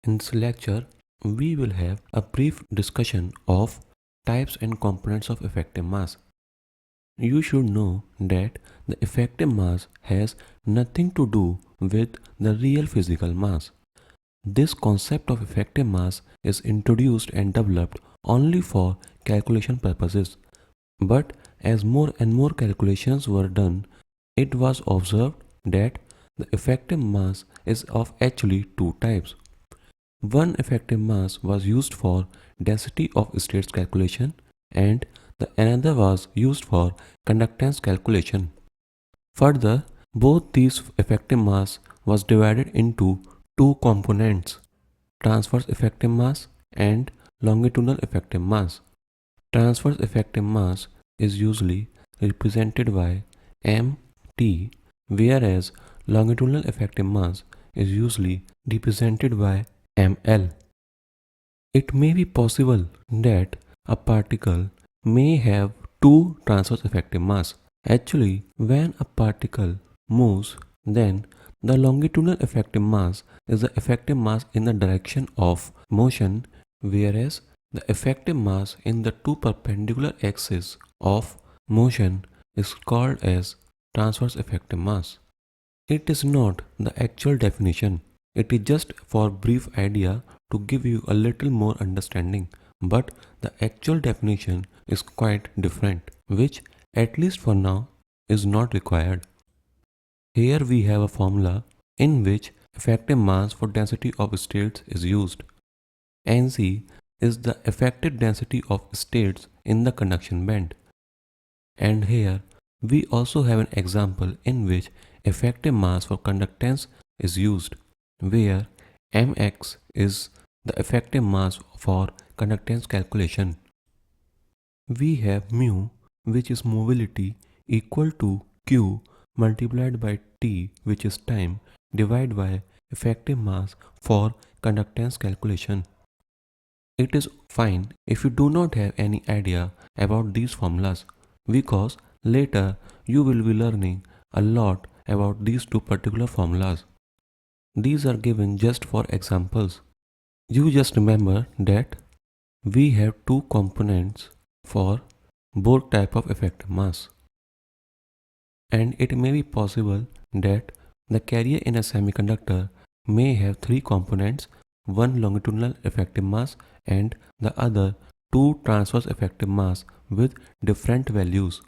In this lecture, we will have a brief discussion of types and components of effective mass. You should know that the effective mass has nothing to do with the real physical mass. This concept of effective mass is introduced and developed only for calculation purposes. But as more and more calculations were done, it was observed that the effective mass is of actually two types. One effective mass was used for density of states calculation and the another was used for conductance calculation. Further, both these effective mass was divided into two components, transverse effective mass and longitudinal effective mass. Transverse effective mass is usually represented by mt, whereas longitudinal effective mass is usually represented by ml. It may be possible that a particle may have two transverse effective mass. Actually, when a particle moves, then the longitudinal effective mass is the effective mass in the direction of motion, whereas the effective mass in the two perpendicular axes of motion is called as transverse effective mass. It is not the actual definition. It is just for brief idea to give you a little more understanding. But the actual definition is quite different, which at least for now is not required. Here we have a formula in which effective mass for density of states is used. Nc is the effective density of states in the conduction band. And here we also have an example in which effective mass for conductance is used, where mx is the effective mass for conductance calculation. We have mu, which is mobility, equal to q multiplied by t, which is time, divided by effective mass for conductance calculation. It is fine if you do not have any idea about these formulas, because later you will be learning a lot about these two particular formulas. These are given just for examples. You just remember that we have two components for both type of effective mass. And it may be possible that the carrier in a semiconductor may have three components, one longitudinal effective mass and the other two transverse effective mass with different values.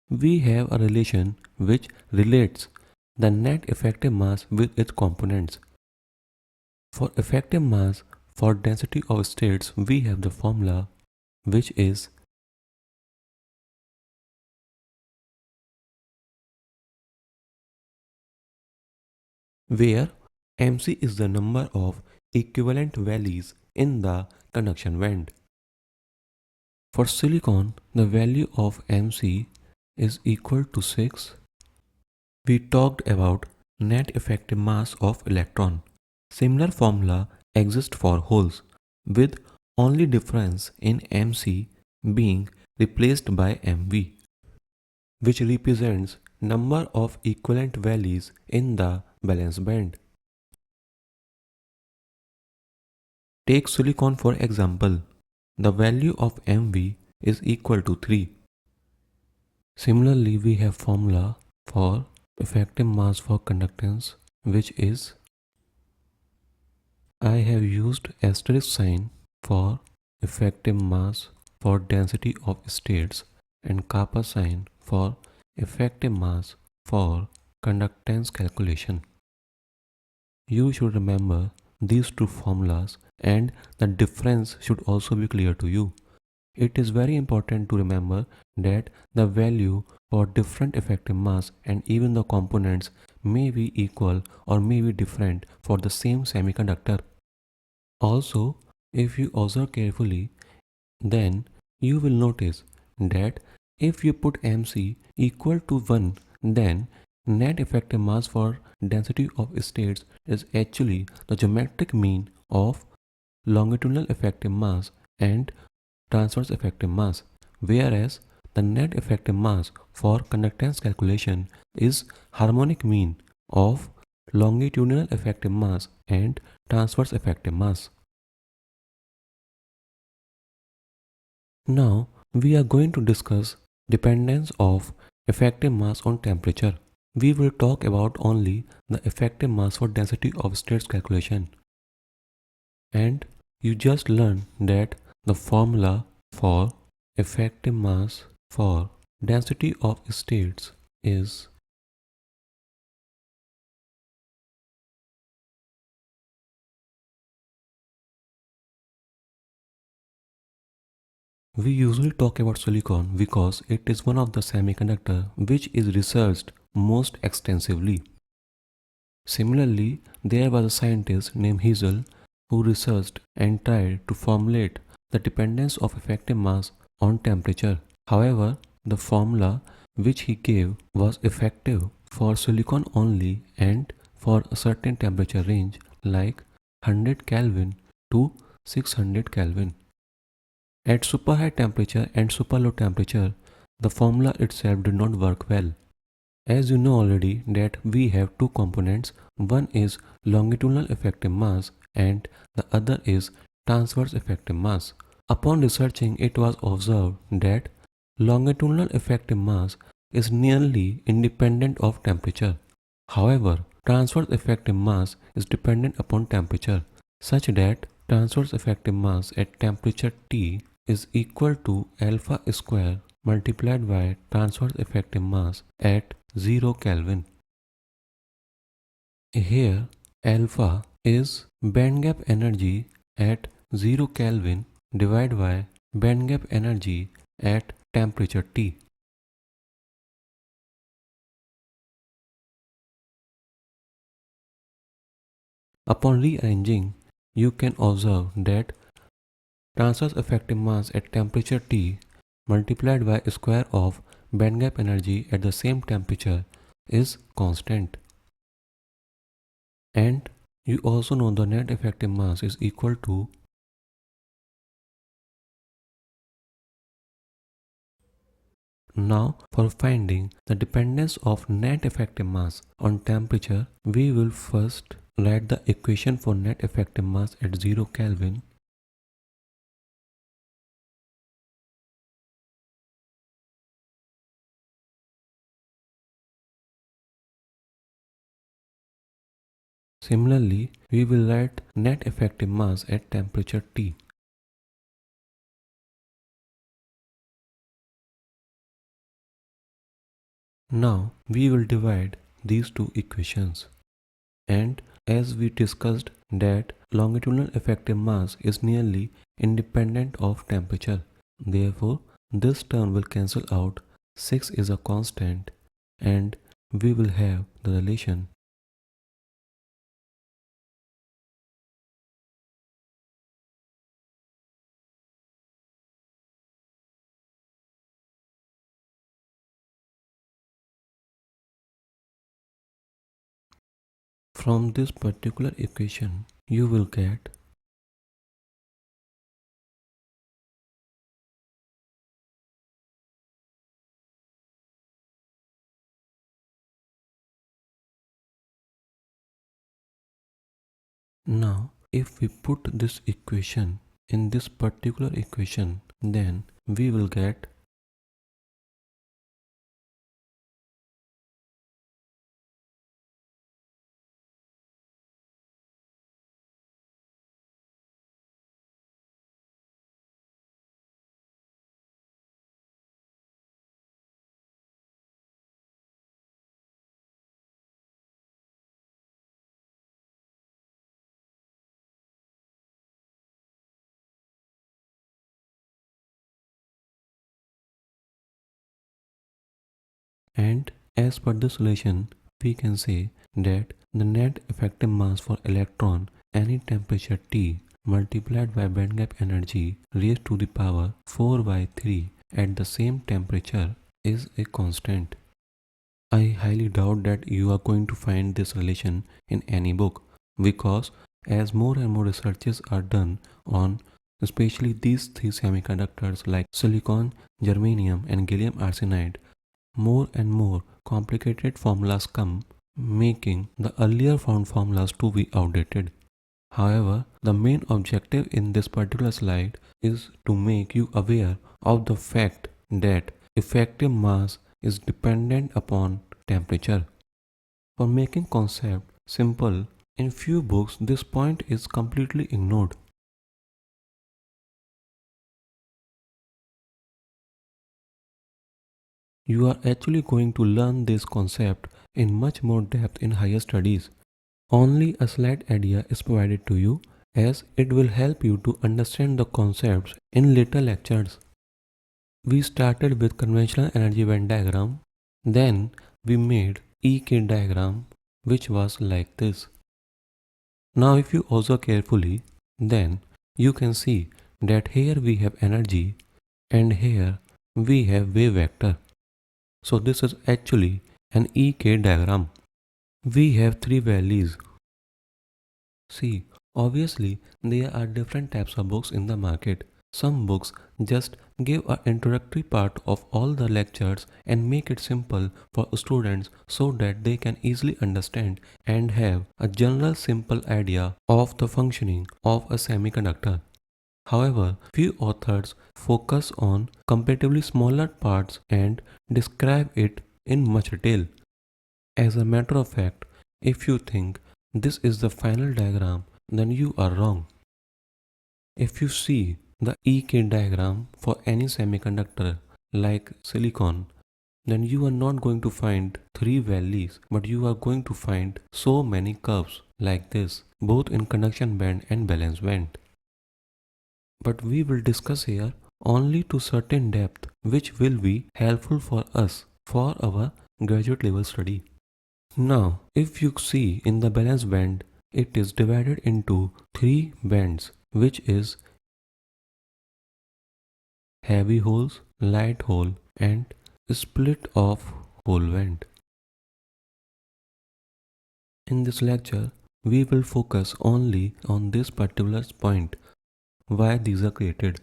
We have a relation which relates the net effective mass with its components. For effective mass for density of states, we have the formula which is where mc is the number of equivalent valleys in the conduction band. For silicon, the value of mc is equal to 6. We talked about net effective mass of electron. Similar formula exists for holes, with only difference in mc being replaced by mv, which represents number of equivalent valleys in the valence band. Take silicon for example. The value of mv is equal to 3. Similarly, we have formula for effective mass for conductance, which is, I have used asterisk sign for effective mass for density of states and kappa sign for effective mass for conductance calculation. You should remember these two formulas and the difference should also be clear to you. It is very important to remember that the value for different effective mass and even the components may be equal or may be different for the same semiconductor. Also, if you observe carefully, then you will notice that if you put mc equal to 1, then net effective mass for density of states is actually the geometric mean of longitudinal effective mass and transverse effective mass, whereas the net effective mass for conductance calculation is harmonic mean of longitudinal effective mass and transverse effective mass. Now we are going to discuss dependence of effective mass on temperature. We will talk about only the effective mass for density of states calculation. And you just learned that the formula for effective mass for density of states is, we usually talk about silicon because it is one of the semiconductor which is researched most extensively. Similarly, there was a scientist named Hazel who researched and tried to formulate the dependence of effective mass on temperature. However, the formula which he gave was effective for silicon only and for a certain temperature range like 100 Kelvin to 600 Kelvin. At super high temperature and super low temperature, the formula itself did not work well. As you know already that we have two components, one is longitudinal effective mass and the other is transverse effective mass. Upon researching, it was observed that longitudinal effective mass is nearly independent of temperature. However, transverse effective mass is dependent upon temperature, such that transverse effective mass at temperature T is equal to alpha square multiplied by transverse effective mass at 0 Kelvin. Here, alpha is band gap energy at 0 Kelvin divided by band gap energy at temperature T. Upon rearranging, you can observe that transverse effective mass at temperature T multiplied by square of band gap energy at the same temperature is constant. And you also know the net effective mass is equal to. Now, for finding the dependence of net effective mass on temperature, we will first write the equation for net effective mass at 0 Kelvin. Similarly, we will write net effective mass at temperature T. Now, we will divide these two equations. And as we discussed that longitudinal effective mass is nearly independent of temperature. Therefore, this term will cancel out, 6 is a constant, and we will have the relation from this particular equation. You will get now if we put this equation in this particular equation, then we will get and as per this relation, we can say that the net effective mass for electron any temperature T multiplied by band gap energy raised to the power 4 by 3 at the same temperature is a constant. I highly doubt that you are going to find this relation in any book because as more and more researches are done on especially these three semiconductors like silicon, germanium and gallium arsenide, more and more complicated formulas come making the earlier found formulas to be outdated. However, the main objective in this particular slide is to make you aware of the fact that effective mass is dependent upon temperature. For making concept simple, in few books this point is completely ignored. You are actually going to learn this concept in much more depth in higher studies. Only a slight idea is provided to you as it will help you to understand the concepts in later lectures. We started with conventional energy Venn diagram, then we made EK diagram which was like this. Now if you observe carefully, then you can see that here we have energy and here we have wave vector. So this is actually an EK diagram. We have three valleys. See, obviously there are different types of books in the market. Some books just give an introductory part of all the lectures and make it simple for students so that they can easily understand and have a general simple idea of the functioning of a semiconductor. However, few authors focus on comparatively smaller parts and describe it in much detail. As a matter of fact, if you think this is the final diagram, then you are wrong. If you see the EK diagram for any semiconductor like silicon, then you are not going to find three valleys, but you are going to find so many curves like this, both in conduction band and valence band. But we will discuss here only to certain depth which will be helpful for us for our graduate level study. Now, if you see in the valence band, it is divided into three bands, which is heavy holes, light hole, and split off hole band. In this lecture, we will focus only on this particular point, why these are created.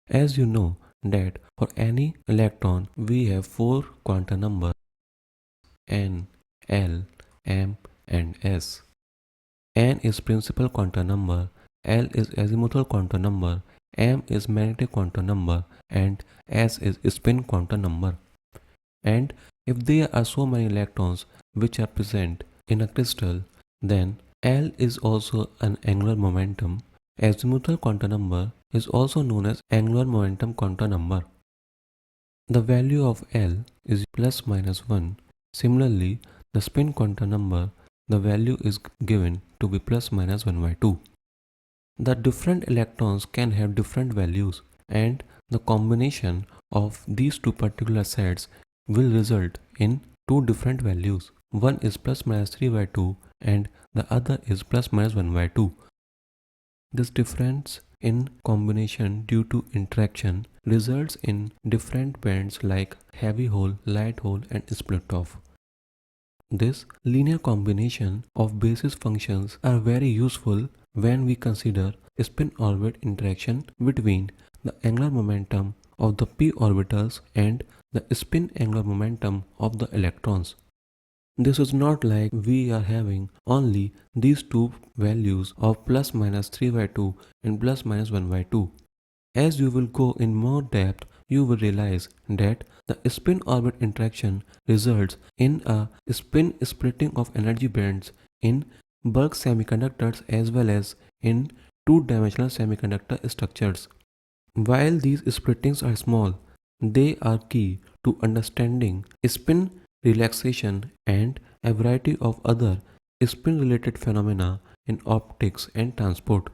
As you know that for any electron, we have four quantum numbers n, l, m, and s. N is principal quantum number, L is azimuthal quantum number, M is magnetic quantum number, and S is spin quantum number. And if there are so many electrons which are present in a crystal, then L is also an angular momentum. Azimuthal quantum number is also known as angular momentum quantum number. The value of L is plus minus 1. Similarly, the spin quantum number, the value is given to be plus minus 1 by 2. The different electrons can have different values, and the combination of these two particular sets will result in two different values. One is plus minus 3 by 2 and the other is plus minus 1 by 2. This difference in combination due to interaction results in different bands like heavy hole, light hole, and split off. This linear combination of basis functions are very useful when we consider spin orbit interaction between the angular momentum of the p orbitals and the spin angular momentum of the electrons. This is not like we are having only these two values of plus minus 3 by 2 and plus minus 1 by 2. As you will go in more depth, you will realize that the spin orbit interaction results in a spin splitting of energy bands in bulk semiconductors as well as in two-dimensional semiconductor structures. While these splittings are small, they are key to understanding spin relaxation and a variety of other spin-related phenomena in optics and transport.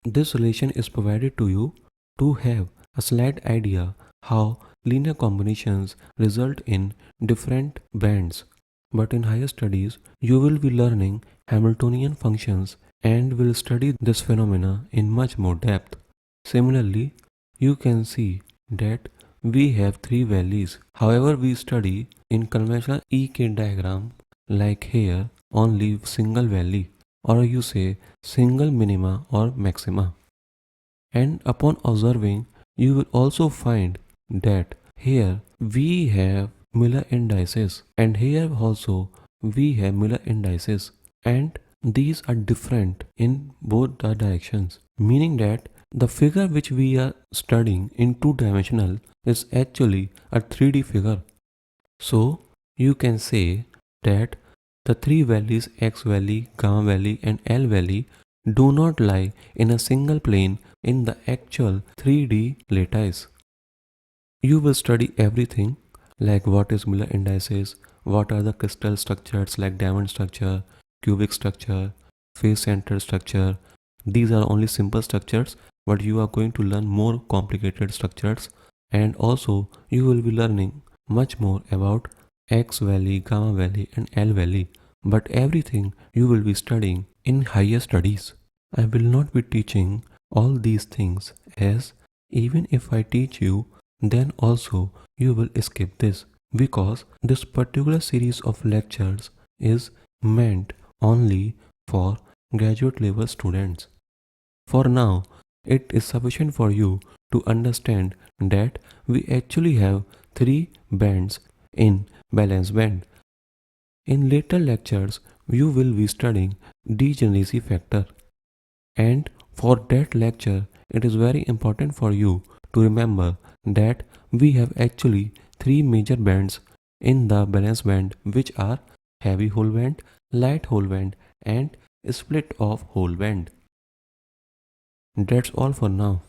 This relation is provided to you to have a slight idea how linear combinations result in different bands. But in higher studies, you will be learning Hamiltonian functions and will study this phenomena in much more depth. Similarly, you can see that we have three valleys. However, we study in conventional EK diagram like here only single valley, or you say single minima or maxima. And upon observing, you will also find that here we have Miller indices, and here also we have Miller indices, and these are different in both the directions, meaning that the figure which we are studying in two-dimensional is actually a 3D figure. So you can say that the three valleys X valley, gamma valley and L valley do not lie in a single plane in the actual 3D lattice. You will study everything like what is Miller indices, what are the crystal structures like diamond structure, cubic structure, face center structure. These are only simple structures, but you are going to learn more complicated structures, and also you will be learning much more about X valley, gamma valley and L valley. But everything you will be studying in higher studies. I will not be teaching all these things, as even if I teach you, then also you will skip this, because this particular series of lectures is meant only for graduate level students. For now, it is sufficient for you to understand that we actually have three bands in balance band. In later lectures, you will be studying degeneracy factor. And for that lecture, it is very important for you to remember that we have actually three major bands in the balance band, which are heavy whole band, light whole band, and split off whole band. That's all for now.